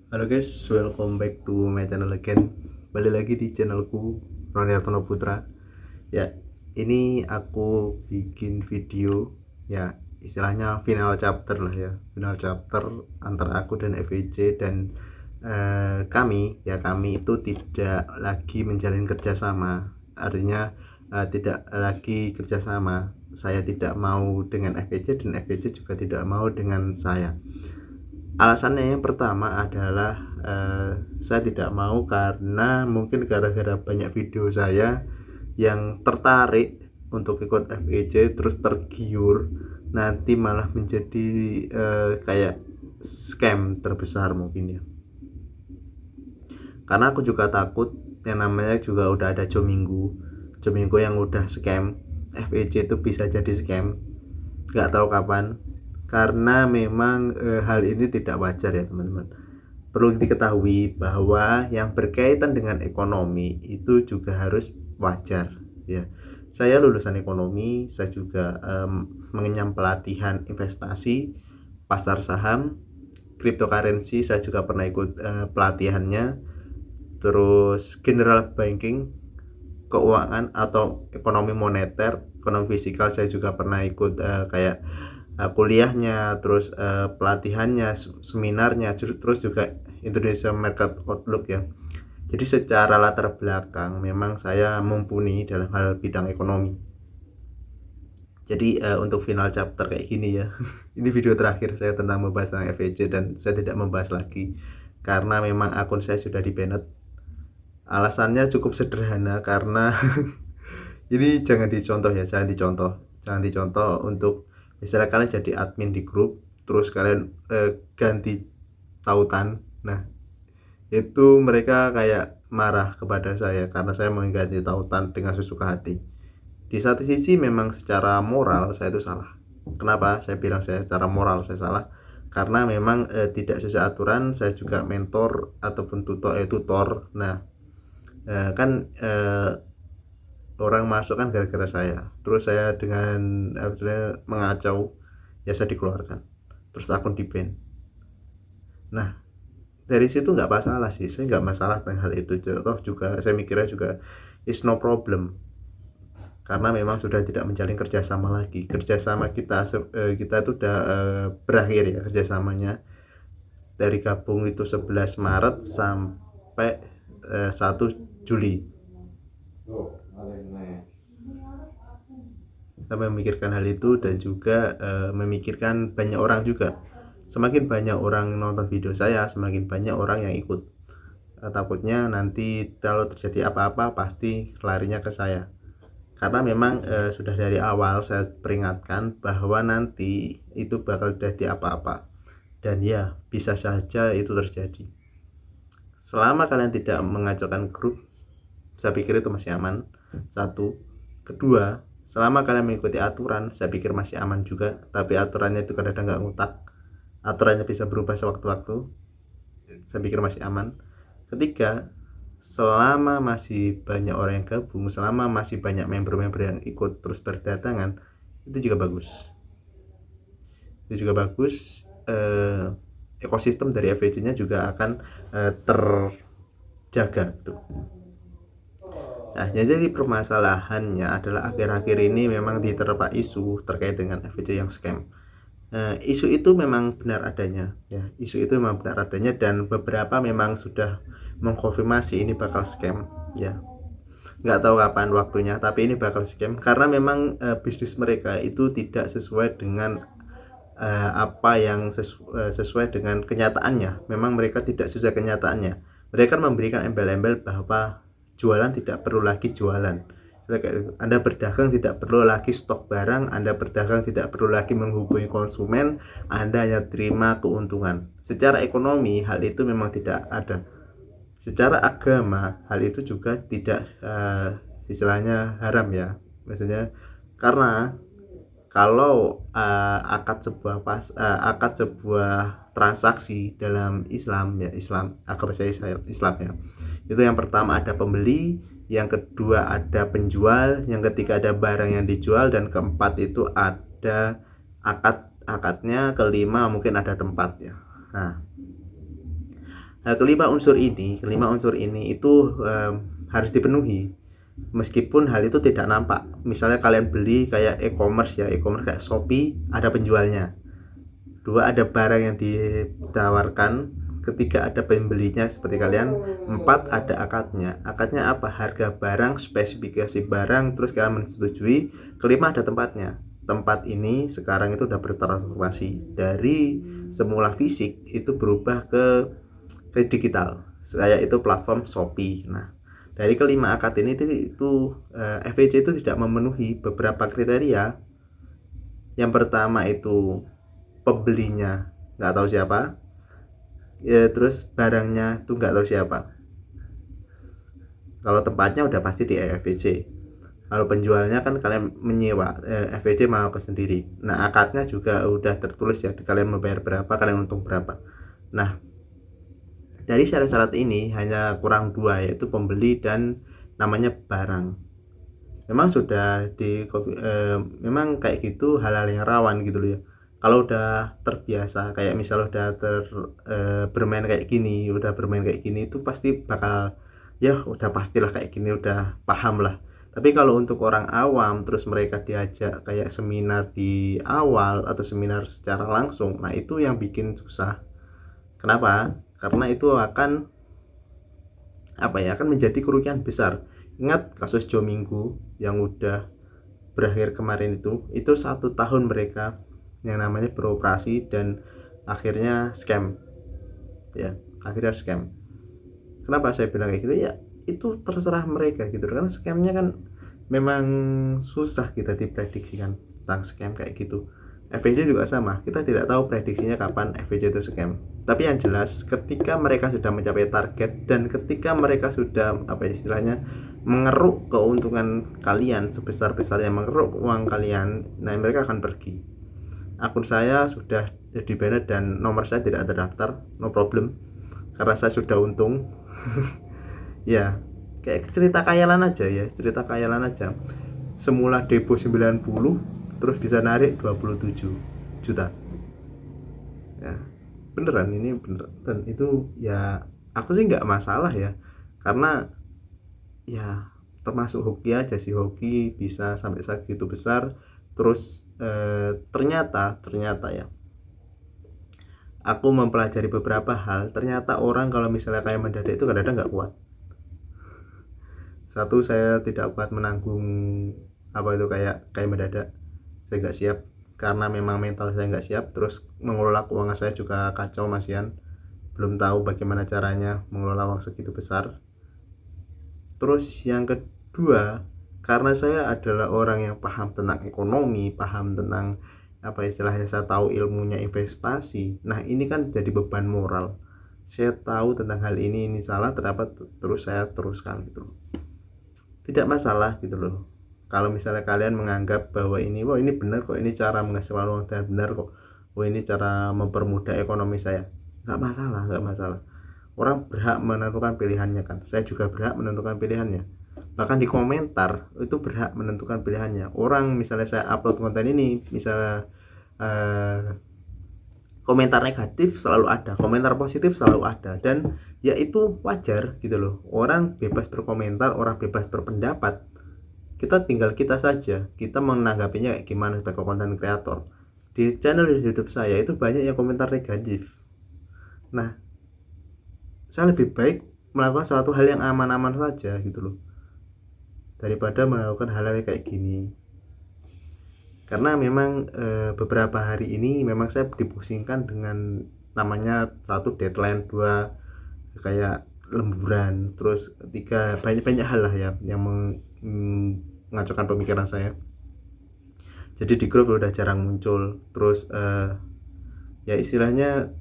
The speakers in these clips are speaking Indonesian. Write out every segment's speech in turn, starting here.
Halo guys, welcome back to my channel again. Balik lagi di channelku Roni Artono Putra. Ya, ini aku bikin video ya istilahnya final chapter lah ya. Final chapter antara aku dan FEJ dan kami itu tidak lagi menjalin kerjasama. Artinya tidak lagi kerjasama. Saya tidak mau dengan FEJ dan FEJ juga tidak mau dengan saya. Alasannya yang pertama adalah saya tidak mau karena mungkin gara-gara banyak video saya yang tertarik untuk ikut FEJ terus tergiur, nanti malah menjadi kayak scam terbesar mungkin ya. Karena aku juga takut yang namanya juga udah ada Jomingo yang udah scam FEJ itu bisa jadi scam, nggak tahu kapan. Karena memang hal ini tidak wajar ya teman-teman. Perlu diketahui bahwa yang berkaitan dengan ekonomi itu juga harus wajar ya. Saya lulusan ekonomi, saya juga mengenyam pelatihan investasi, pasar saham, cryptocurrency, saya juga pernah ikut pelatihannya. Terus general banking, keuangan atau ekonomi moneter, ekonomi fisikal saya juga pernah ikut kayak kuliahnya, terus pelatihannya, seminarnya, terus juga Indonesia Market Outlook ya. Jadi secara latar belakang memang saya mumpuni dalam hal bidang ekonomi. Jadi untuk final chapter kayak gini ya. Ini video terakhir saya tentang membahas tentang FEJ dan saya tidak membahas lagi karena memang akun saya sudah di-banned. Alasannya cukup sederhana karena ini jangan dicontoh ya, jangan dicontoh untuk misalnya kalian jadi admin di grup terus kalian ganti tautan. Nah, itu mereka kayak marah kepada saya karena saya mengganti tautan dengan sesuka hati. Di satu sisi memang secara moral saya itu salah. Kenapa saya bilang saya secara moral saya salah? Karena memang tidak sesuai aturan. Saya juga mentor ataupun tutor. Nah, kan orang masuk kan gara-gara saya, terus saya dengan mengacau ya saya dikeluarkan, terus akun di ban. Nah, dari situ nggak masalah sih, saya nggak masalah dengan hal itu. Toh juga saya mikirnya juga is no problem karena memang sudah tidak menjalin kerjasama lagi. Kerjasama kita itu udah berakhir ya kerjasamanya. Dari gabung itu 11 Maret sampai 1 Juli. Saya memikirkan hal itu dan juga memikirkan banyak orang juga. Semakin banyak orang nonton video saya, semakin banyak orang yang ikut. Takutnya nanti kalau terjadi apa-apa pasti larinya ke saya. Karena memang sudah dari awal saya peringatkan bahwa nanti itu bakal jadi apa-apa. Dan ya, bisa saja itu terjadi. Selama kalian tidak mengacaukan grup, saya pikir itu masih aman. Satu. Kedua, selama kalian mengikuti aturan, saya pikir masih aman juga. Tapi aturannya itu kadang-kadang nggak ngutak, aturannya bisa berubah sewaktu-waktu, saya pikir masih aman. Ketiga, selama masih banyak orang yang gabung, selama masih banyak member-member yang ikut terus berdatangan, itu juga bagus. Ekosistem dari FEJ nya juga akan terjaga tuh. Nah, jadi permasalahannya adalah akhir-akhir ini memang diterpa isu terkait dengan FEJ yang scam. Isu itu memang benar adanya ya, dan beberapa memang sudah mengkonfirmasi ini bakal scam ya. Nggak tahu kapan waktunya, tapi ini bakal scam karena memang bisnis mereka itu tidak sesuai dengan apa yang sesuai dengan kenyataannya. Memang mereka tidak sesuai kenyataannya. Mereka memberikan embel-embel bahwa jualan tidak perlu lagi jualan. Anda berdagang tidak perlu lagi stok barang, Anda berdagang tidak perlu lagi menghubungi konsumen, Anda hanya terima keuntungan. Secara ekonomi hal itu memang tidak ada. Secara agama hal itu juga tidak istilahnya haram ya. Maksudnya karena kalau akad sebuah transaksi dalam Islam ya, agama saya Islam ya, itu yang pertama ada pembeli, yang kedua ada penjual, yang ketiga ada barang yang dijual, dan keempat itu ada akadnya, kelima mungkin ada tempat ya. Nah, Nah, kelima unsur ini itu harus dipenuhi. Meskipun hal itu tidak nampak. Misalnya kalian beli kayak e-commerce kayak Shopee, ada penjualnya. 2, ada barang yang ditawarkan. Ketiga, ada pembelinya seperti kalian. 4, ada akadnya. Akadnya apa? Harga barang, spesifikasi barang, terus kalian menyetujui. Kelima, ada tempatnya. Tempat ini sekarang itu udah bertransformasi dari semula fisik itu berubah ke digital. Saya itu platform Shopee. Nah, dari kelima akad ini itu FEC itu tidak memenuhi beberapa kriteria. Yang pertama itu pembelinya nggak tahu siapa, ya, terus barangnya tuh nggak tahu siapa. Kalau tempatnya udah pasti di FEC. Kalau penjualnya kan kalian menyewa, FEC mau ke sendiri. Nah, akadnya juga udah tertulis ya, kalian membayar berapa, kalian untung berapa. Nah, dari syarat-syarat ini hanya kurang 2, yaitu pembeli dan namanya barang. Memang sudah memang kayak gitu hal-hal yang rawan gitu loh ya. Kalau udah terbiasa kayak misal udah bermain kayak gini itu pasti bakal, ya udah pastilah kayak gini, udah paham lah. Tapi kalau untuk orang awam terus mereka diajak kayak seminar di awal atau seminar secara langsung, nah itu yang bikin susah. Kenapa? Karena itu akan akan menjadi kerugian besar. Ingat kasus Jomingu yang udah berakhir kemarin itu 1 tahun mereka yang namanya beroperasi dan akhirnya scam. Kenapa saya bilang kayak gitu? Ya itu terserah mereka gitu, karena scamnya kan memang susah kita diprediksikan tentang scam kayak gitu. FVJ juga sama, kita tidak tahu prediksinya kapan FVJ itu scam. Tapi yang jelas ketika mereka sudah mencapai target dan ketika mereka sudah istilahnya mengeruk keuntungan kalian sebesar-besarnya, mengeruk uang kalian, nah mereka akan pergi. Akun saya sudah di banned dan nomor saya tidak terdaftar, no problem, karena saya sudah untung. Ya kayak cerita khayalan aja. Semula depo 90 terus bisa narik 27 juta ya, beneran, ini bener. Dan itu ya aku sih nggak masalah ya, karena ya termasuk hoki aja sih, hoki bisa sampai segitu besar. Terus ternyata ya, aku mempelajari beberapa hal. Ternyata orang kalau misalnya kayak mendadak itu kadang-kadang nggak kuat. Satu, saya tidak kuat menanggung kayak mendadak. Saya nggak siap, karena memang mental saya nggak siap. Terus mengelola keuangan saya juga kacau, masian, belum tahu bagaimana caranya mengelola uang segitu besar. Terus yang kedua, karena saya adalah orang yang paham tentang ekonomi, paham tentang istilahnya, saya tahu ilmunya investasi. Nah ini kan jadi beban moral. Saya tahu tentang hal ini salah, terdapat, terus saya teruskan gitu. Tidak masalah gitu loh kalau misalnya kalian menganggap bahwa ini benar kok, ini cara menghasilkan uang dan benar kok, ini cara mempermudah ekonomi saya. Nggak masalah. Orang berhak menentukan pilihannya kan, saya juga berhak menentukan pilihannya. Bahkan di komentar itu berhak menentukan pilihannya. Orang misalnya saya upload konten ini, misalnya komentar negatif selalu ada, komentar positif selalu ada, dan ya itu wajar gitu loh. Orang bebas berkomentar, orang bebas berpendapat. Kita saja kita menanggapinya kayak gimana sebagai konten kreator. Di channel YouTube saya itu banyak yang komentar negatif. Nah, saya lebih baik melakukan suatu hal yang aman-aman saja gitu loh, daripada melakukan hal-hal kayak gini. Karena memang beberapa hari ini memang saya dipusingkan dengan namanya 1 deadline, 2 kayak lemburan, terus 3 banyak hal lah ya yang mengacaukan pemikiran saya. Jadi di grup udah jarang muncul. Terus ya istilahnya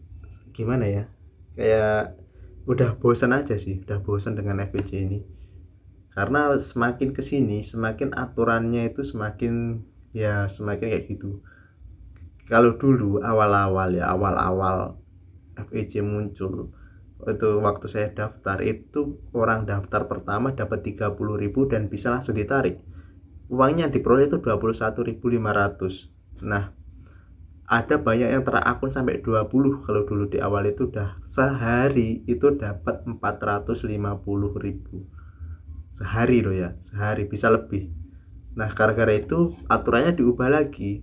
gimana ya, kayak udah bosan aja sih, udah bosan dengan FVJ ini. Karena semakin kesini semakin aturannya itu semakin kayak gitu. Kalau dulu awal-awal FEC muncul itu waktu saya daftar, itu orang daftar pertama dapat 30.000 dan bisa langsung ditarik. Uangnya diperoleh itu 21.500. Nah, ada banyak yang terakun sampai 20. Kalau dulu di awal itu udah sehari itu dapat 450.000 sehari loh ya, sehari bisa lebih. Nah gara-gara itu aturannya diubah lagi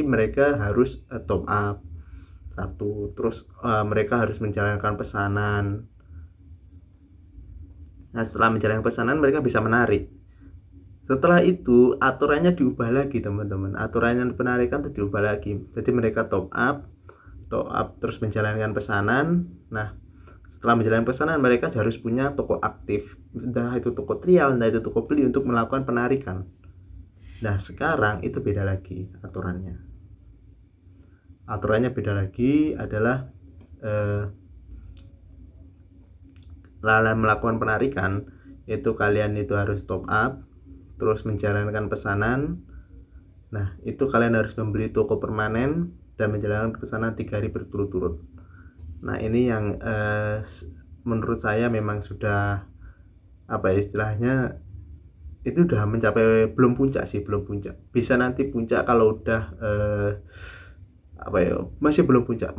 mereka harus top up satu, terus mereka harus menjalankan pesanan. Nah setelah menjalankan pesanan mereka bisa menarik. Setelah itu aturannya diubah lagi teman-teman, aturannya penarikan itu diubah lagi, jadi mereka top up terus menjalankan pesanan. Nah setelah menjalankan pesanan mereka harus punya toko aktif, entah itu toko trial, entah itu toko beli untuk melakukan penarikan. Nah sekarang itu beda lagi aturannya beda lagi adalah melakukan penarikan itu kalian itu harus top up terus menjalankan pesanan. Nah itu kalian harus membeli toko permanen dan menjalankan pesanan 3 hari berturut-turut. Nah ini yang menurut saya memang sudah istilahnya itu udah mencapai belum puncak, bisa nanti puncak kalau udah masih belum puncak.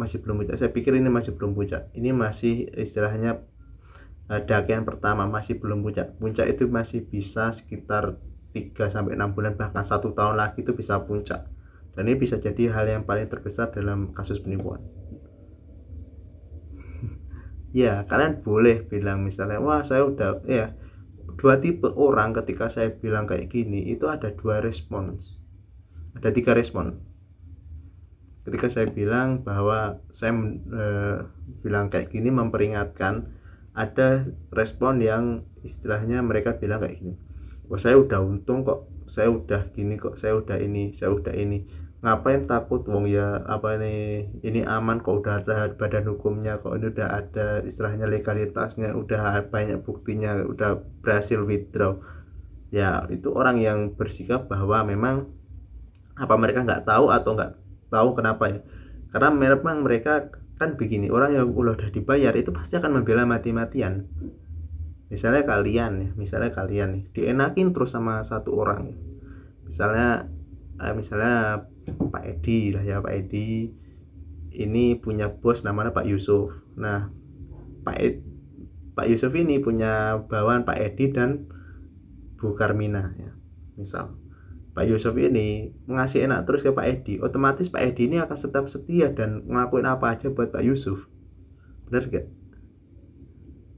Saya pikir ini masih belum puncak, ini masih istilahnya dakian pertama, masih belum puncak itu masih bisa sekitar 3-6 bulan, bahkan 1 tahun lagi itu bisa puncak. Dan ini bisa jadi hal yang paling terbesar dalam kasus penipuan. Ya kalian boleh bilang misalnya, wah saya udah dua tipe orang ketika saya bilang kayak gini itu ada 3 respon. Ketika saya bilang bahwa saya bilang kayak gini memperingatkan, ada respon yang istilahnya mereka bilang kayak gini, wah saya udah untung kok, saya udah gini kok, saya udah ini, ngapain takut, wong ya ini aman kok, udah ada badan hukumnya kok, ini udah ada istilahnya legalitasnya, udah banyak buktinya, udah berhasil withdraw. Ya itu orang yang bersikap bahwa memang mereka nggak tahu atau nggak tahu kenapa ya, karena memang mereka kan begini, orang yang udah dibayar itu pasti akan membela mati-matian. Misalnya kalian nih dienakin terus sama satu orang, misalnya Pak Edi ini punya bos namanya Pak Yusuf. Nah Pak Yusuf ini punya bawahan Pak Edi dan Bu Karmina ya. Misal Pak Yusuf ini ngasih enak terus ke Pak Edi, otomatis Pak Edi ini akan tetap setia dan ngelakuin apa aja buat Pak Yusuf. Bener gak?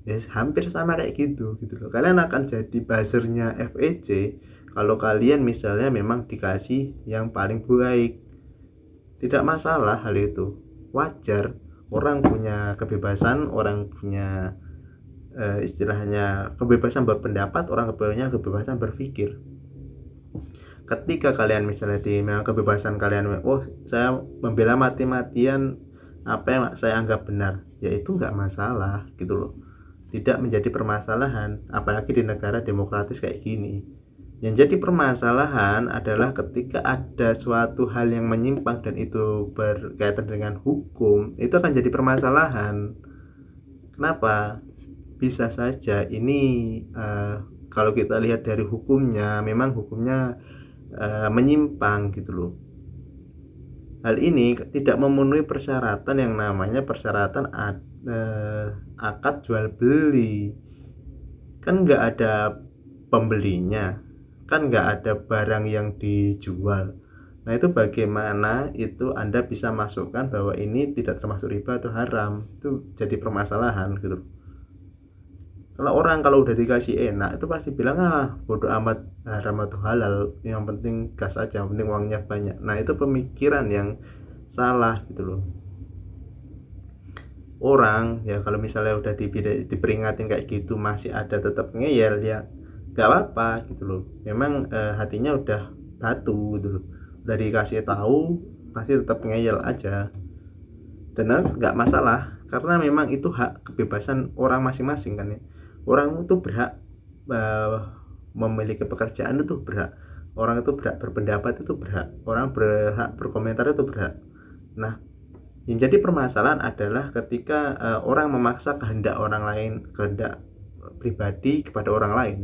Ya hampir sama kayak gitu loh. Kalian akan jadi buzzernya FEC kalau kalian misalnya memang dikasih yang paling baik. Tidak masalah hal itu, wajar. Orang punya kebebasan, orang punya istilahnya kebebasan berpendapat, orang punya kebebasan berpikir. Ketika kalian misalnya di memang kebebasan kalian, saya membela mati-matian apa yang saya anggap benar, ya itu nggak masalah gitu loh, tidak menjadi permasalahan, apalagi di negara demokratis kayak gini. Yang jadi permasalahan adalah ketika ada suatu hal yang menyimpang dan itu berkaitan dengan hukum, itu akan jadi permasalahan. Kenapa? Bisa saja ini kalau kita lihat dari hukumnya, memang hukumnya menyimpang gitu loh. Hal ini tidak memenuhi persyaratan yang namanya persyaratan akad jual beli. Kan nggak ada pembelinya, kan nggak ada barang yang dijual. Nah itu bagaimana itu Anda bisa masukkan bahwa ini tidak termasuk riba atau haram, itu jadi permasalahan gitu. Kalau udah dikasih enak itu pasti bilang bodoh amat haram atau halal, yang penting gas aja, yang penting uangnya banyak. Nah itu pemikiran yang salah gitu loh. Orang ya kalau misalnya udah diperingatin kayak gitu masih ada tetap ngeyel, ya gak apa-apa gitu loh. Memang hatinya udah batu gitu loh, udah dikasih tahu masih tetap ngeyel aja, dan gak masalah karena memang itu hak kebebasan orang masing-masing kan ya. Orang itu berhak memiliki pekerjaan, itu berhak. Orang itu berhak berpendapat, itu berhak. Orang berhak berkomentar, itu berhak. Nah yang jadi permasalahan adalah ketika orang memaksa kehendak orang lain, kehendak pribadi kepada orang lain.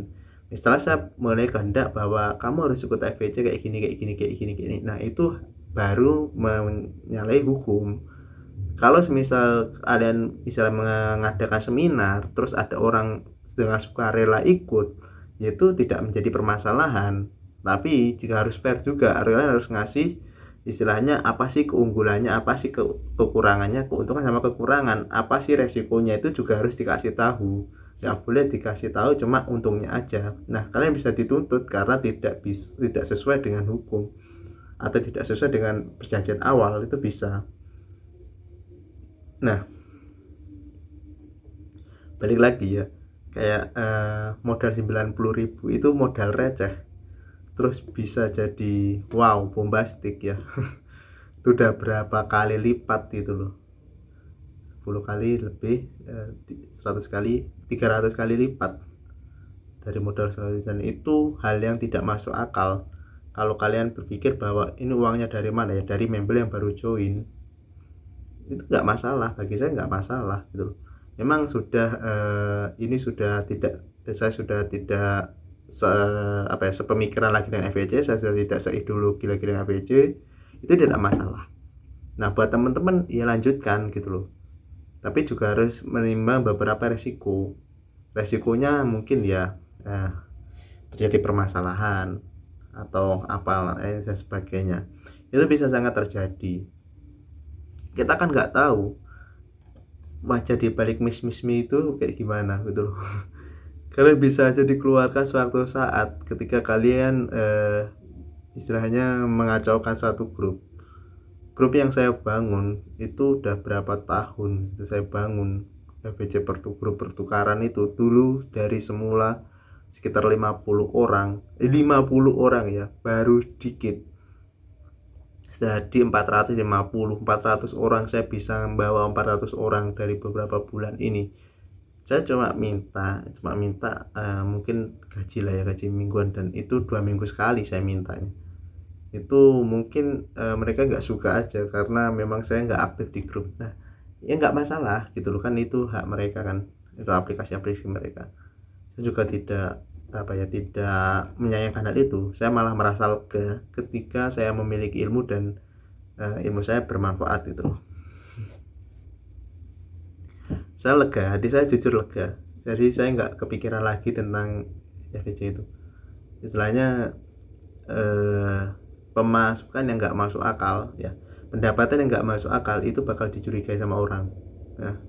Misalnya saya mulai kehendak bahwa kamu harus ikut FEC kayak gini. Nah itu baru menyalahi hukum. Kalau semisal kalian misalnya mengadakan seminar terus ada orang dengan sukarela ikut, yaitu tidak menjadi permasalahan. Tapi jika harus fair juga, kalian harus ngasih istilahnya apa sih keunggulannya, apa sih kekurangannya, keuntungan sama kekurangan, apa sih resikonya, itu juga harus dikasih tahu. Nggak boleh dikasih tahu cuma untungnya aja. Nah, kalian bisa dituntut karena tidak sesuai dengan hukum atau tidak sesuai dengan perjanjian awal, itu bisa. Nah, balik lagi ya, kayak modal 90.000 itu modal receh terus bisa jadi wow bombastik ya. Itu udah berapa kali lipat gitu loh, 10 kali lebih, 100 kali, 300 kali lipat dari modal 100. Itu hal yang tidak masuk akal. Kalau kalian berpikir bahwa ini uangnya dari mana ya, dari member yang baru join, itu nggak masalah, bagi saya nggak masalah gitu loh. Memang sudah ini sudah tidak, saya sudah tidak sepemikiran lagi dengan FEC, saya sudah tidak seideologi lagi dengan FEC, itu tidak masalah. Nah, buat teman-teman ya lanjutkan gitu loh, tapi juga harus menimbang beberapa resikonya mungkin ya terjadi permasalahan atau apa dan sebagainya, itu bisa sangat terjadi. Kita kan nggak tahu wajah di balik mismismi itu kayak gimana gitu loh. Kalian bisa aja dikeluarkan suatu saat ketika kalian istilahnya mengacaukan satu grup yang saya bangun. Itu udah berapa tahun itu saya bangun FBC grup pertukaran itu. Dulu dari semula sekitar 50 orang ya, baru dikit jadi 400 orang. Saya bisa membawa 400 orang dari beberapa bulan ini. Saya cuma minta mungkin gaji lah ya, gaji mingguan, dan itu 2 minggu sekali saya mintanya. Itu mungkin mereka nggak suka aja karena memang saya nggak aktif di grup. Nah, ya nggak masalah gitu loh, kan itu hak mereka kan, itu aplikasi mereka. Saya juga tidak menyayangkan hal itu. Saya malah merasa lega ketika saya memiliki ilmu dan ilmu saya bermanfaat gitu. Saya lega, hati saya jujur lega. Jadi saya nggak kepikiran lagi tentang FVC itu. Istilahnya pemasukan yang nggak masuk akal ya, pendapatan yang nggak masuk akal itu bakal dicurigai sama orang. Nah,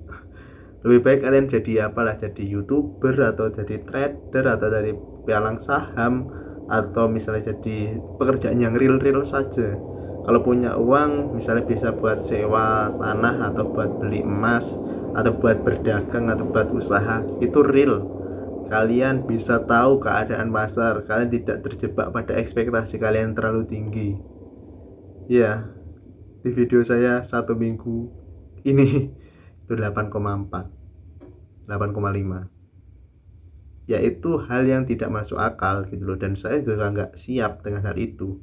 lebih baik kalian jadi jadi YouTuber atau jadi trader atau dari pialang saham, atau misalnya jadi pekerjaan yang real saja. Kalau punya uang misalnya bisa buat sewa tanah atau buat beli emas atau buat berdagang atau buat usaha, itu real. Kalian bisa tahu keadaan pasar, kalian tidak terjebak pada ekspektasi kalian terlalu tinggi ya. Di video saya 1 minggu ini itu 8,4, 8,5, yaitu hal yang tidak masuk akal gitu loh, dan saya juga nggak siap dengan hal itu.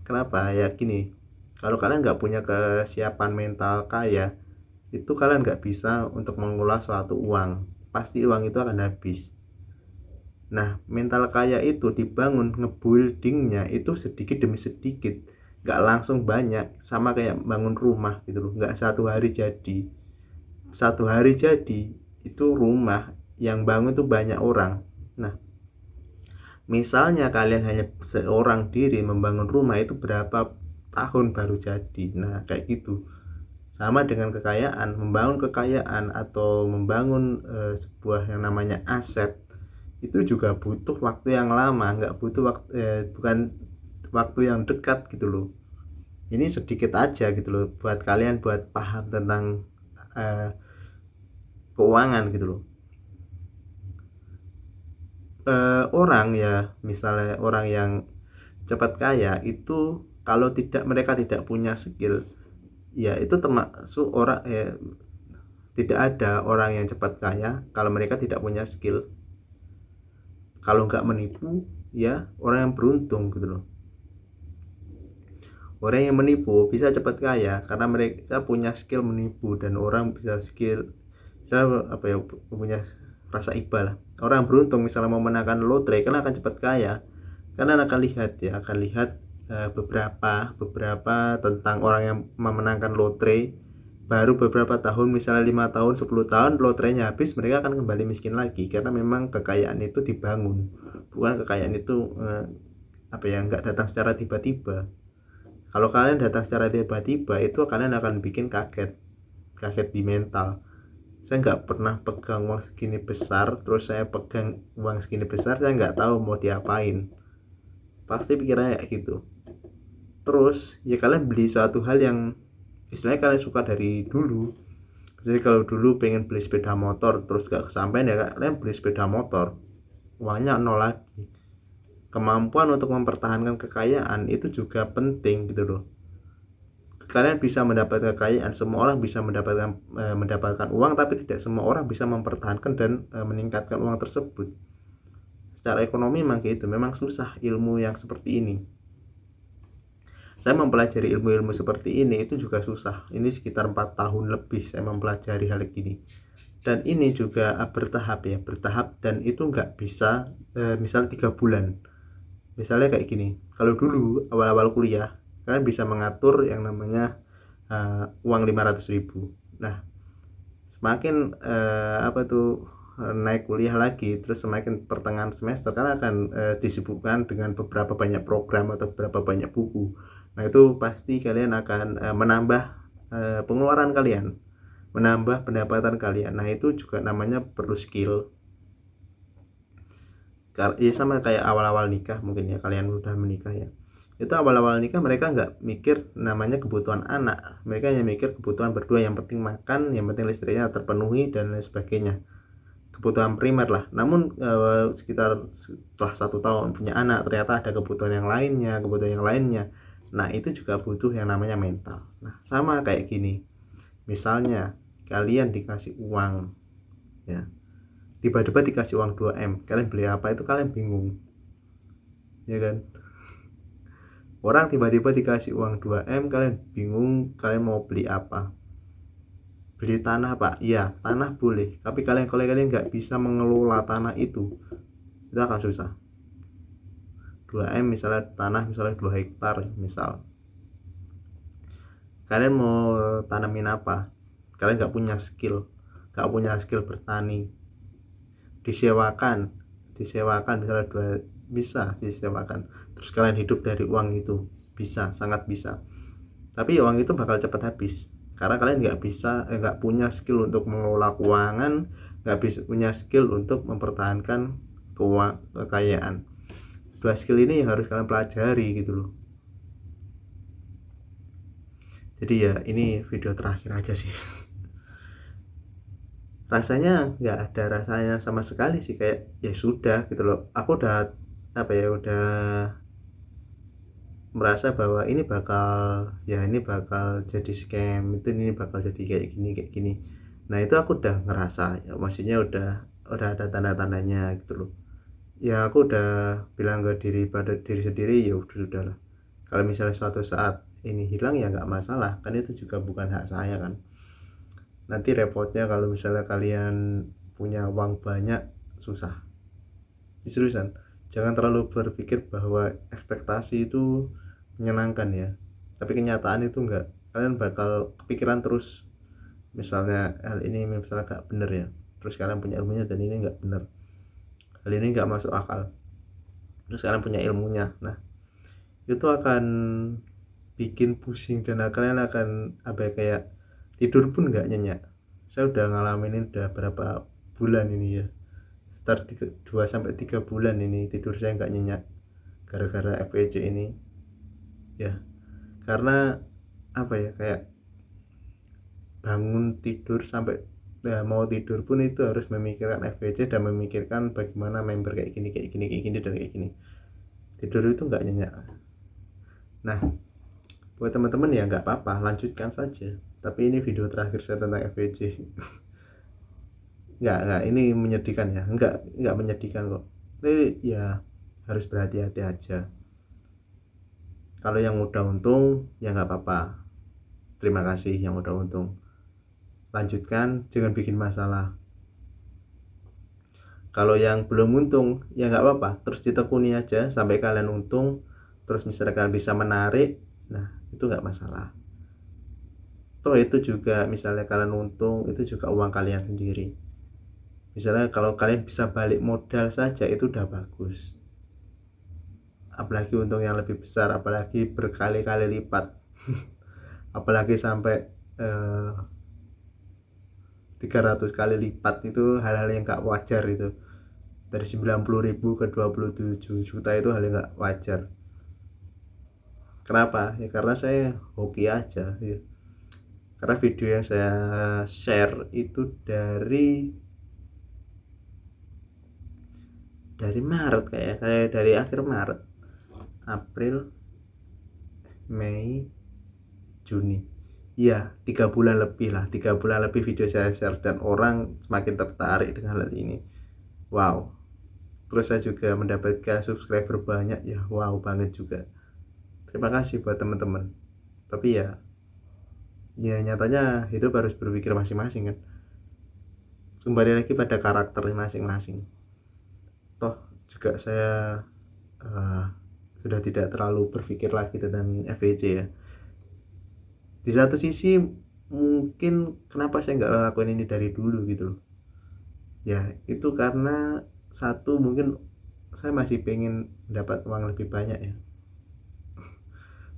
Kenapa? Ya gini, kalau kalian nggak punya kesiapan mental kaya, itu kalian nggak bisa untuk mengolah suatu uang, pasti uang itu akan habis. Nah, mental kaya itu dibangun, ngebuildingnya itu sedikit demi sedikit, nggak langsung banyak, sama kayak bangun rumah gitu loh, nggak satu hari jadi. Satu hari jadi itu rumah yang bangun itu banyak orang. Nah, misalnya kalian hanya seorang diri membangun rumah, itu berapa tahun baru jadi. Nah, kayak gitu. Sama dengan kekayaan, membangun kekayaan atau membangun sebuah yang namanya aset, itu juga butuh waktu yang lama, nggak butuh bukan waktu yang dekat gitu loh. Ini sedikit aja gitu loh buat kalian buat paham tentang keuangan gitu loh. Orang ya, misalnya orang yang cepat kaya itu kalau mereka tidak punya skill ya, itu termasuk orang tidak ada orang yang cepat kaya kalau mereka tidak punya skill. Kalau nggak menipu ya orang yang beruntung gitu loh. Orang yang menipu bisa cepat kaya karena mereka punya skill menipu, dan orang bisa punya rasa iba lah. Orang beruntung misalnya mau menangkan lotre, kan akan cepat kaya karena akan lihat beberapa tentang orang yang memenangkan lotre, baru beberapa tahun, misalnya 5 tahun 10 tahun lotrenya habis, mereka akan kembali miskin lagi, karena memang kekayaan itu dibangun, bukan kekayaan itu nggak datang secara tiba-tiba. Kalau kalian datang secara tiba-tiba, itu kalian akan bikin kaget di mental. Saya nggak pernah pegang uang segini besar, terus saya pegang uang segini besar, saya nggak tahu mau diapain, pasti pikirannya kayak gitu. Terus ya kalian beli suatu hal yang istilahnya kalian suka dari dulu. Jadi kalau dulu pengen beli sepeda motor terus gak kesampaian, ya kalian beli sepeda motor, uangnya nol lagi. Kemampuan untuk mempertahankan kekayaan itu juga penting gitu loh. Kalian bisa mendapatkan kekayaan, semua orang bisa mendapatkan uang, tapi tidak semua orang bisa mempertahankan dan meningkatkan uang tersebut. Secara ekonomi memang gitu, memang susah ilmu yang seperti ini. Saya mempelajari ilmu-ilmu seperti ini itu juga susah. Ini sekitar 4 tahun lebih saya mempelajari hal ini. Dan ini juga bertahap, dan itu nggak bisa misal 3 bulan. Misalnya kayak gini, kalau dulu awal-awal kuliah kalian bisa mengatur yang namanya uang 500.000. Nah, semakin naik kuliah lagi, terus semakin pertengahan semester kalian akan disibukkan dengan beberapa banyak program atau beberapa banyak buku. Nah, itu pasti kalian akan menambah pengeluaran kalian, menambah pendapatan kalian. Nah, itu juga namanya perlu skill. Ya sama kayak awal-awal nikah, mungkin ya kalian udah menikah ya, itu awal-awal nikah mereka nggak mikir namanya kebutuhan anak, mereka hanya mikir kebutuhan berdua, yang penting makan, yang penting listriknya terpenuhi dan lain sebagainya, kebutuhan primer lah. Namun sekitar setelah 1 tahun punya anak, ternyata ada kebutuhan yang lainnya. Nah, itu juga butuh yang namanya mental. Nah, sama kayak gini, misalnya kalian dikasih uang ya, tiba-tiba dikasih uang 2M, kalian beli apa, itu kalian bingung ya kan. Orang tiba-tiba dikasih uang 2M, kalian bingung kalian mau beli apa. Beli tanah pak, iya tanah boleh, tapi kalau kalian nggak bisa mengelola tanah itu akan susah. 2M misalnya tanah, misalnya 2 hektar misal, kalian mau tanamin apa, kalian nggak punya skill bertani, disewakan misalnya bisa disewakan, terus kalian hidup dari uang itu, bisa, sangat bisa. Tapi uang itu bakal cepat habis karena kalian nggak punya skill untuk mengelola keuangan, nggak bisa punya skill untuk mempertahankan kekayaan. 2 skill ini yang harus kalian pelajari gitu loh. Jadi ya ini video terakhir aja sih. Rasanya nggak ada rasanya sama sekali sih, kayak ya sudah gitu loh. Aku udah udah merasa bahwa ini bakal jadi scam, ini bakal jadi kayak gini. Nah, itu aku udah ngerasa ya, maksudnya udah ada tanda-tandanya gitu loh. Ya aku udah bilang ke pada diri sendiri, ya udah lah, kalau misalnya suatu saat ini hilang ya nggak masalah, kan itu juga bukan hak saya kan. Nanti repotnya kalau misalnya kalian punya uang banyak, susah. Seriusan, jangan terlalu berpikir bahwa ekspektasi itu menyenangkan ya, tapi kenyataan itu enggak. Kalian bakal kepikiran terus, misalnya hal ini misalnya gak bener ya, terus kalian punya ilmunya dan ini nggak bener, hal ini nggak masuk akal, terus kalian punya ilmunya. Nah, itu akan bikin pusing dan kalian akan kayak tidur pun nggak nyenyak. Saya udah ngalamin ini udah berapa bulan ini ya, sekitar 2-3 bulan ini tidur saya nggak nyenyak gara-gara FEC ini ya. Karena kayak bangun tidur sampai mau tidur pun itu harus memikirkan FEC dan memikirkan bagaimana member kayak gini dan kayak gini. Tidur itu nggak nyenyak. Nah, buat teman-teman ya nggak apa-apa, lanjutkan saja, tapi ini video terakhir saya tentang FEC. nggak ini menyedihkan ya, nggak menyedihkan kok, tapi ya harus berhati-hati aja. Kalau yang udah untung ya nggak apa-apa, terima kasih yang udah untung, lanjutkan, jangan bikin masalah. Kalau yang belum untung ya nggak apa-apa, terus ditekuni aja sampai kalian untung, terus misalkan bisa menarik, nah itu nggak masalah. Toh itu juga misalnya kalian untung, itu juga uang kalian sendiri. Misalnya kalau kalian bisa balik modal saja itu udah bagus, apalagi untung yang lebih besar, apalagi berkali-kali lipat. Apalagi sampai 300 kali lipat, itu hal-hal yang gak wajar. Itu dari 90.000 ke 27 juta itu hal yang gak wajar. Kenapa? Ya karena saya hoki aja ya. Karena video yang saya share itu dari Maret, kayak dari akhir Maret, April, Mei, Juni, ya 3 bulan lebih lah, 3 bulan lebih video saya share dan orang semakin tertarik dengan hal ini. Wow. Terus saya juga mendapatkan subscriber banyak, ya wow banget juga. Terima kasih buat teman-teman. Tapi ya nyatanya hidup harus berpikir masing-masing kan, kembali lagi pada karakter masing-masing. Toh juga saya sudah tidak terlalu berpikir lagi tentang FVJ ya. Di satu sisi mungkin kenapa saya nggak lakuin ini dari dulu gitu loh ya, itu karena satu, mungkin saya masih pengen dapat uang lebih banyak ya.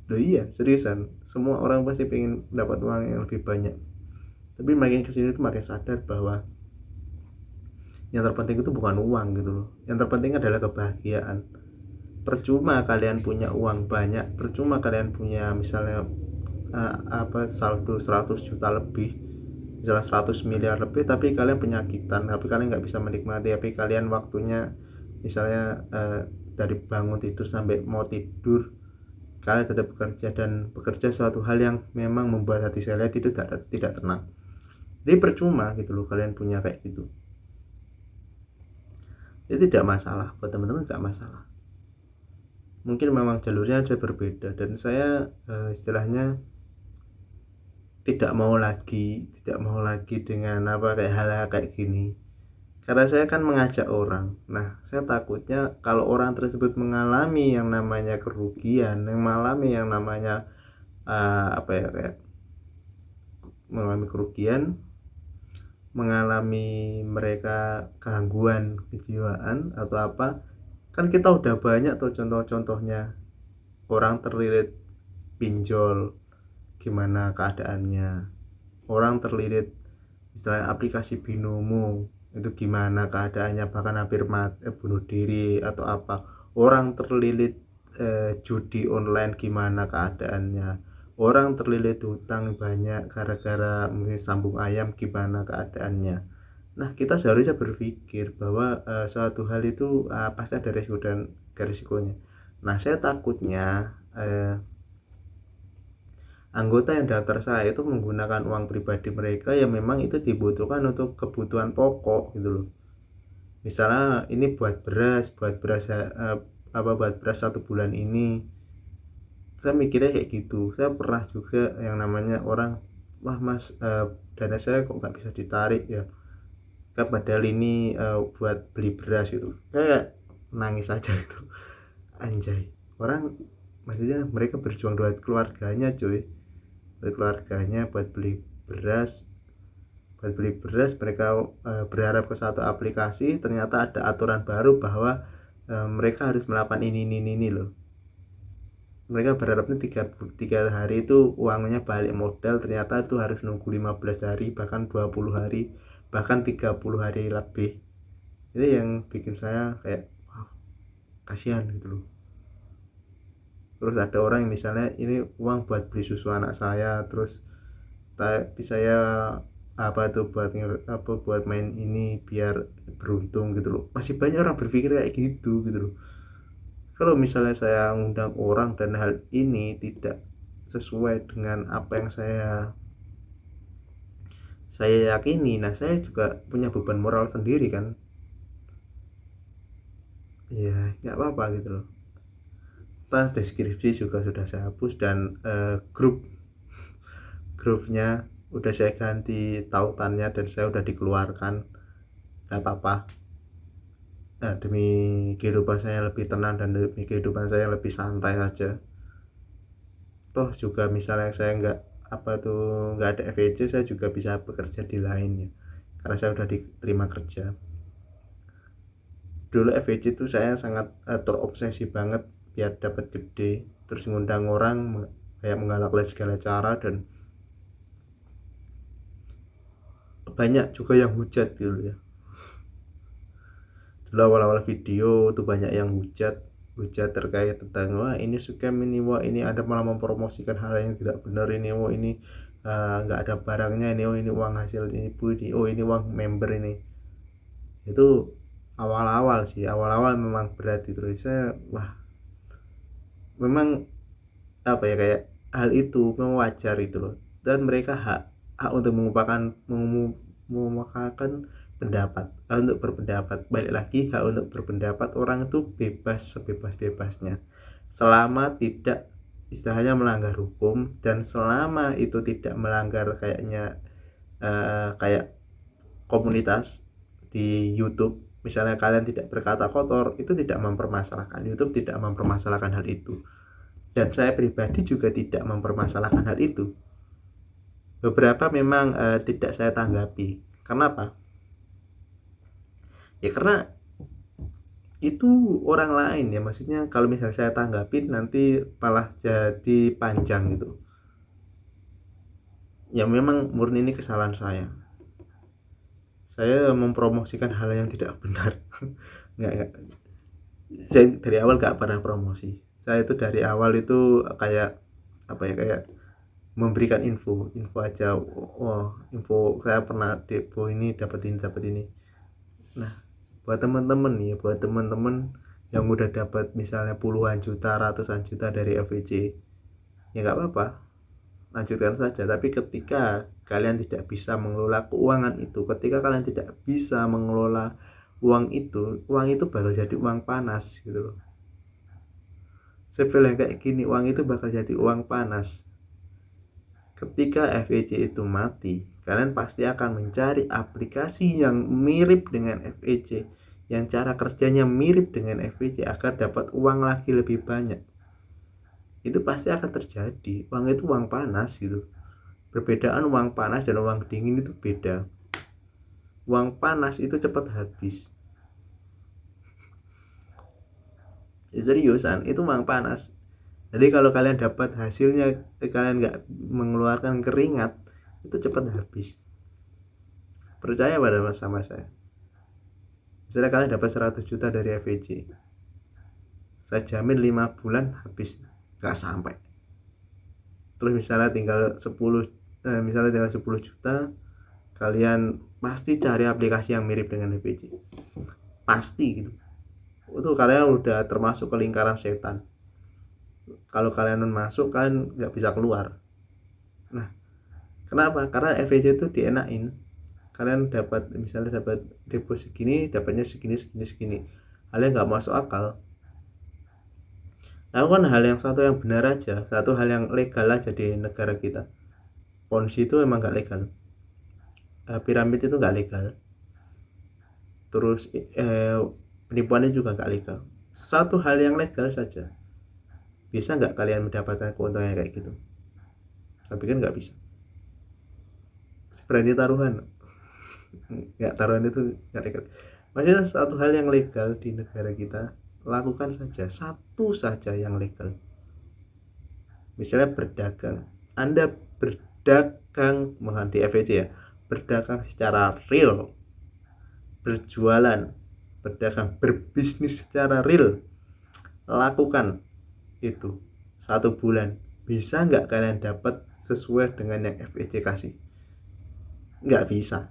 Loh iya, seriusan, semua orang pasti pengen dapat uang yang lebih banyak. Tapi makin kesini tuh makin sadar bahwa yang terpenting itu bukan uang gitu loh. Yang terpenting adalah kebahagiaan. Percuma kalian punya uang banyak, percuma kalian punya misalnya saldo 100 juta lebih, misalnya 100 miliar lebih, tapi kalian penyakitan, tapi kalian nggak bisa menikmati, tapi kalian waktunya misalnya dari bangun tidur sampai mau tidur kalian tetap bekerja, dan bekerja suatu hal yang memang membuat hati saya lihat itu tidak tenang. Jadi percuma gitu loh kalian punya kayak gitu. Itu tidak masalah, buat teman-teman tidak masalah. Mungkin memang jalurnya ada berbeda, dan saya istilahnya tidak mau lagi dengan kayak hal-hal kayak gini, karena saya kan mengajak orang. Nah saya takutnya kalau orang tersebut mengalami yang namanya kerugian, mengalami yang namanya kayak mengalami kerugian, mengalami mereka gangguan kejiwaan atau apa, kan kita udah banyak tuh contoh-contohnya. Orang terlilit pinjol, gimana keadaannya. Orang terlilit istilah aplikasi binomo, itu gimana keadaannya, bahkan hampir bunuh diri atau apa. Orang terlilit judi online, gimana keadaannya. Orang terlilit hutang banyak gara-gara mungkin sambung ayam, gimana keadaannya. Nah kita seharusnya berpikir bahwa suatu hal itu pasti ada resiko dan risikonya. Nah saya takutnya anggota yang daftar saya itu menggunakan uang pribadi mereka yang memang itu dibutuhkan untuk kebutuhan pokok gitu loh. Misalnya ini buat beras buat beras 1 bulan ini. Saya mikirnya kayak gitu. Saya pernah juga yang namanya orang, wah mas, dana saya kok nggak bisa ditarik ya, kan padahal ini buat beli beras gitu. Kayak nangis aja gitu. Anjay, orang maksudnya mereka berjuang buat keluarganya cuy, buat beli beras. Mereka berharap ke satu aplikasi, ternyata ada aturan baru bahwa mereka harus melakukan ini loh. Mereka berharapnya 3 hari itu uangnya balik modal, ternyata itu harus nunggu 15 hari, bahkan 20 hari, bahkan 30 hari lebih. Itu yang bikin saya kayak wow, kasihan gitu loh. Terus ada orang yang misalnya ini uang buat beli susu anak saya, terus tapi saya buat main ini biar beruntung gitu loh. Masih banyak orang berpikir kayak gitu loh. Kalau misalnya saya ngundang orang dan hal ini tidak sesuai dengan apa yang saya yakini, nah saya juga punya beban moral sendiri kan. Ya nggak apa-apa gitu loh. Deskripsi juga sudah saya hapus, dan grupnya udah saya ganti tautannya dan saya udah dikeluarkan. Gak apa-apa, demi kehidupan saya lebih tenang dan demi kehidupan saya lebih santai saja. Toh juga misalnya saya nggak ada FEC, saya juga bisa bekerja di lainnya karena saya udah diterima kerja. Dulu FEC itu saya sangat terobsesi banget biar dapat gede, terus ngundang orang kayak menggalakkan segala cara, dan banyak juga yang hujat dulu ya. Dulu awal-awal video tuh banyak yang hujat terkait tentang wah ini scam, ini wah ini ada malah mempromosikan hal yang tidak benar, ini oh ini nggak ada barangnya, ini oh ini uang hasil ini bu, ini oh ini uang member ini. Itu awal-awal sih, awal-awal memang berat itu. Saya wah memang apa ya, kayak hal itu memang wajar itu loh, dan mereka hak hak untuk mengungkapkan pendapat, hak untuk berpendapat. Balik lagi, hak untuk berpendapat, orang itu bebas sebebas-bebasnya selama tidak istilahnya melanggar hukum, dan selama itu tidak melanggar kayak komunitas di YouTube. Misalnya kalian tidak berkata kotor, itu tidak mempermasalahkan, YouTube tidak mempermasalahkan hal itu, dan saya pribadi juga tidak mempermasalahkan hal itu. Beberapa memang tidak saya tanggapi. Kenapa? Ya karena itu orang lain ya, maksudnya kalau misalnya saya tanggapin nanti malah jadi panjang gitu. Ya memang murni ini kesalahan saya mempromosikan hal yang tidak benar. nggak saya dari awal nggak pernah promosi. Saya itu dari awal itu kayak apa ya, kayak memberikan info aja. Oh, info saya pernah depo ini, dapat ini. Nah, buat teman-teman nih, buat teman-teman yang udah dapat misalnya puluhan juta, ratusan juta dari FVC, ya nggak apa-apa, lanjutkan saja. Tapi ketika kalian tidak bisa mengelola keuangan itu, ketika kalian tidak bisa mengelola uang itu bakal jadi uang panas gitu loh. Saya bilang kayak gini, uang itu bakal jadi uang panas. Ketika FEC itu mati, kalian pasti akan mencari aplikasi yang mirip dengan FEC, yang cara kerjanya mirip dengan FEC agar dapat uang lagi lebih banyak. Itu pasti akan terjadi. Uang itu uang panas gitu. Perbedaan uang panas dan uang dingin itu beda. Uang panas itu cepat habis. Ya, seriusan, itu uang panas. Jadi kalau kalian dapat hasilnya, kalian nggak mengeluarkan keringat, itu cepat habis. Percaya pada sama saya. Misalnya kalian dapat 100 juta dari FVC, saya jamin 5 bulan habis, nggak sampai. Terus misalnya tinggal 10 juta, kalian pasti cari aplikasi yang mirip dengan FVC, pasti gitu. Itu kalian udah termasuk ke lingkaran setan. Kalau kalian masuk, kalian nggak bisa keluar. Nah, kenapa? Karena FVC itu dienakin. Kalian dapat misalnya dapat depo segini, dapatnya segini. Kalian nggak masuk akal. Lakukan hal yang yang benar aja, satu hal yang legal aja di negara kita. Ponzi itu emang nggak legal, piramid itu nggak legal, terus penipuannya juga nggak legal. Satu hal yang legal saja. Bisa nggak kalian mendapatkan keuntungan kayak gitu? Saya pikir nggak bisa. Berani taruhan? Nggak, taruhan itu nggak legal. Maksudnya satu hal yang legal di negara kita, lakukan saja, satu saja yang legal. Misalnya berdagang, Anda berdagang di FEC ya, berdagang secara real, berjualan, berdagang, berbisnis secara real, lakukan itu 1 bulan. Bisa nggak kalian dapat sesuai dengan yang FEC kasih? Nggak bisa.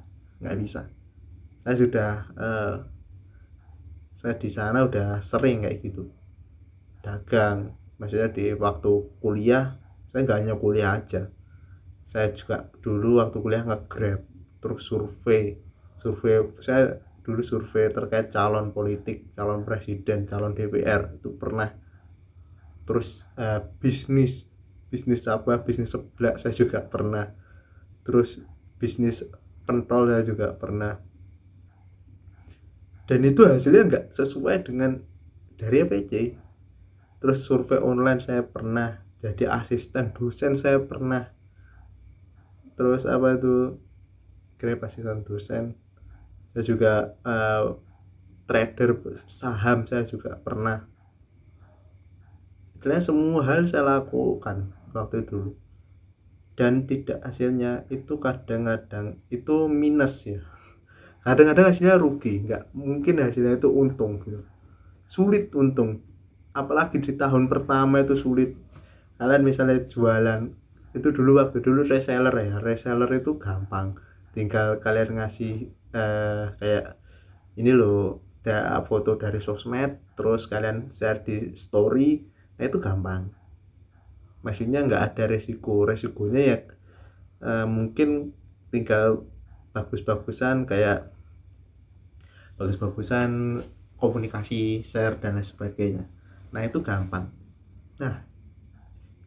Saya di sana udah sering kayak gitu dagang. Maksudnya di waktu kuliah, saya nggak hanya kuliah aja, saya juga dulu waktu kuliah nge-grab, terus survei. Saya dulu survei terkait calon politik, calon presiden, calon DPR itu pernah. Terus bisnis seblak saya juga pernah. Terus bisnis pentol saya juga pernah. dan itu hasilnya nggak sesuai dengan dari FEC. Terus survei online saya pernah, jadi asisten dosen saya pernah, terus apa itu grab asisten dosen saya juga, trader saham saya juga pernah. Istilahnya semua hal saya lakukan waktu itu, dan tidak hasilnya itu kadang-kadang itu minus ya, kadang-kadang hasilnya rugi, nggak mungkin hasilnya itu untung gitu. Sulit untung, apalagi di tahun pertama itu sulit. Kalian misalnya jualan itu dulu, waktu dulu reseller ya, reseller itu gampang, tinggal kalian ngasih kayak ini loh, ada foto dari sosmed terus kalian share di story, nah itu gampang, maksudnya nggak ada resikonya ya. Mungkin tinggal bagus-bagusan, kayak bagus-bagusan komunikasi, share dan lain sebagainya, nah itu gampang. Nah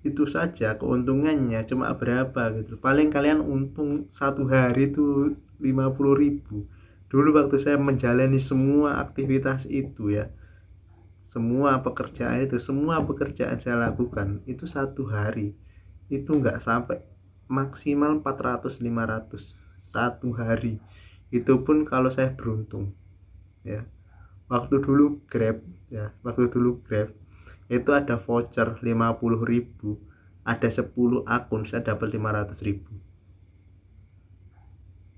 itu saja, keuntungannya cuma berapa gitu, paling kalian untung satu hari itu 50.000. Dulu waktu saya menjalani semua aktivitas itu ya, semua pekerjaan saya lakukan itu satu hari itu nggak sampai, maksimal 400-500 satu hari, itu pun kalau saya beruntung ya. Waktu dulu Grab itu ada voucher 50.000, ada 10 akun saya dapat 500.000.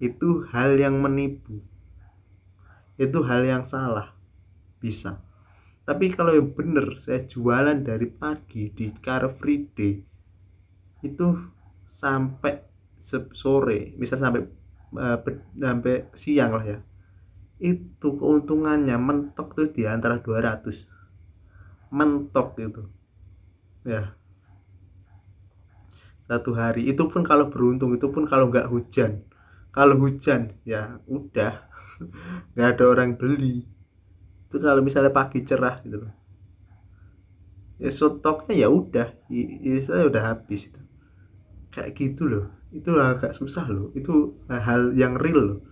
Itu hal yang menipu, itu hal yang salah bisa. Tapi kalau yang bener, saya jualan dari pagi di Car Free Day itu sampai sore, misal sampai siang lah ya, itu keuntungannya mentok tuh di antara 200, mentok itu ya, satu hari. Itu pun kalau beruntung, itu pun kalau nggak hujan. Kalau hujan ya udah nggak ada orang beli. Itu kalau misalnya pagi cerah gitu loh, ya stoknya ya udah, saya udah habis itu. Kayak gitu loh, itu agak susah loh, itu hal yang real loh.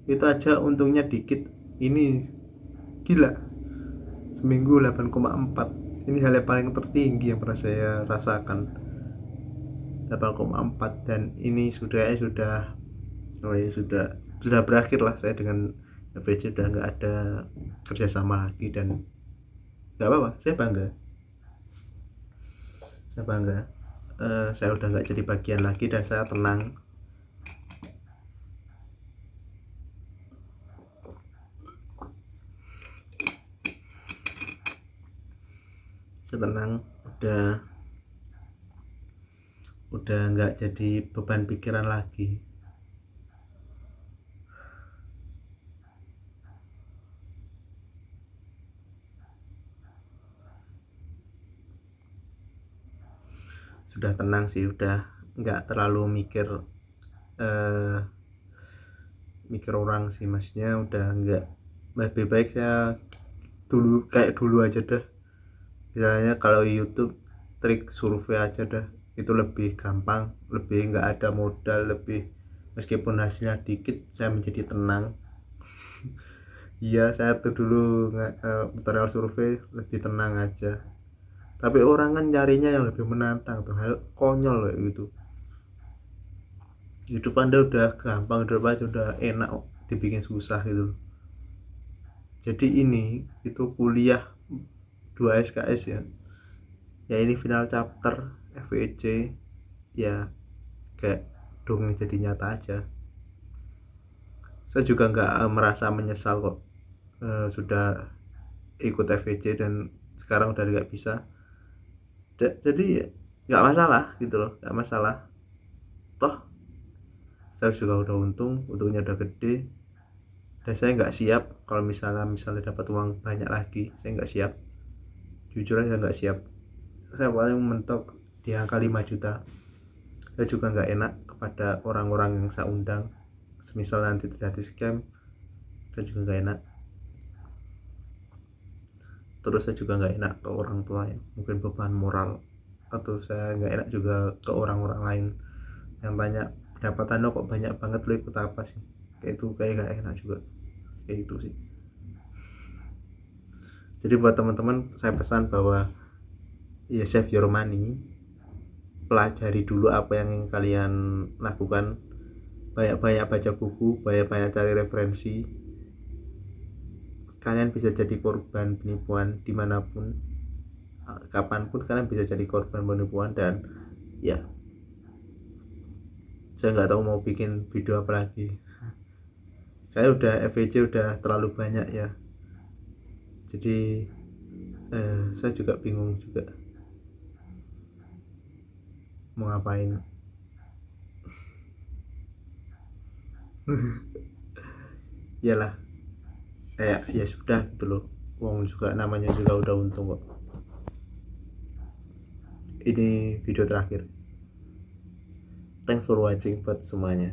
Itu aja untungnya dikit, ini gila, seminggu 8,4. Ini hal yang paling tertinggi yang pernah saya rasakan, 8,4. Dan ini sudah oh ya sudah berakhir lah saya dengan FVC, udah nggak ada kerjasama lagi, dan nggak apa-apa, saya bangga. Saya udah nggak jadi bagian lagi dan saya tenang. Udah nggak jadi beban pikiran lagi. Sudah tenang sih, udah nggak terlalu mikir orang sih, maksudnya udah nggak, lebih baik saya kayak dulu aja dah. Misalnya kalau YouTube trik survei aja dah, itu lebih gampang, lebih nggak ada modal, lebih, meskipun hasilnya dikit saya menjadi tenang. Iya, saya tuh dulu tutorial survei lebih tenang aja, tapi orang kan nyarinya yang lebih menantang tuh, hal konyol kayak gitu. Hidup anda udah gampang, hidup aja udah enak, dibikin susah gitu. Jadi ini itu kuliah 2 SKS ya, ini final chapter FEC ya, kayak dongeng jadi nyata aja. Saya juga nggak merasa menyesal kok, sudah ikut FEC dan sekarang udah nggak bisa. Jadi nggak masalah gitu loh, nggak masalah, toh saya juga udah untungnya udah gede, dan saya nggak siap kalau misalnya dapat uang banyak lagi, saya nggak siap, jujur aja nggak siap. Saya paling mentok di angka 5 juta. Saya juga nggak enak kepada orang-orang yang saya undang, semisal nanti terjadi scam, saya juga nggak enak. Terus saya juga nggak enak ke orang tua yang mungkin beban moral, atau saya nggak enak juga ke orang-orang lain yang tanya, pendapatan lo kok banyak banget, lo ikut apa sih, kayak itu, kayak nggak enak juga, kayak itu sih. Jadi buat teman-teman saya pesan bahwa ya save your money, pelajari dulu apa yang ingin kalian lakukan, banyak-banyak baca buku, banyak-banyak cari referensi. Kalian bisa jadi korban penipuan dimanapun, kapanpun kalian bisa jadi korban penipuan. Dan ya saya nggak tahu mau bikin video apa lagi, saya udah FVC udah terlalu banyak ya, jadi saya juga bingung juga mau ngapain. Iyalah, kayak ya sudah gitu loh, wong juga namanya juga udah untung kok. Ini video terakhir, thanks for watching buat semuanya.